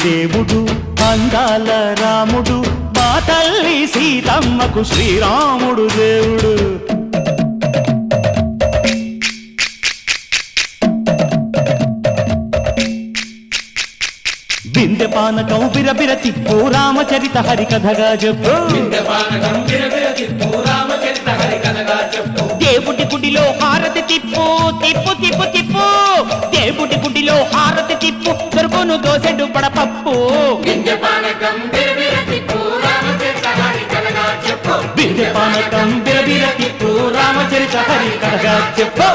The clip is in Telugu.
దేవుడు అందాల రాముడు మా తల్లి సీతమ్మకు శ్రీరాముడు దేవుడు. బిందె పానకం బిరబిర తిప్పు రామచరిత హరికథగా చెప్పు. దేవుడి గుడిలో హారతి తిప్పు తిప్పు తిప్పు తిప్పు. దేవుడి గుడిలో హారతి తిప్పు దొరుకును దోసెడు పడపప్పు. బిందె పానకం బిరబిర తిప్పు రామచరిత హరికథగా చెప్పు.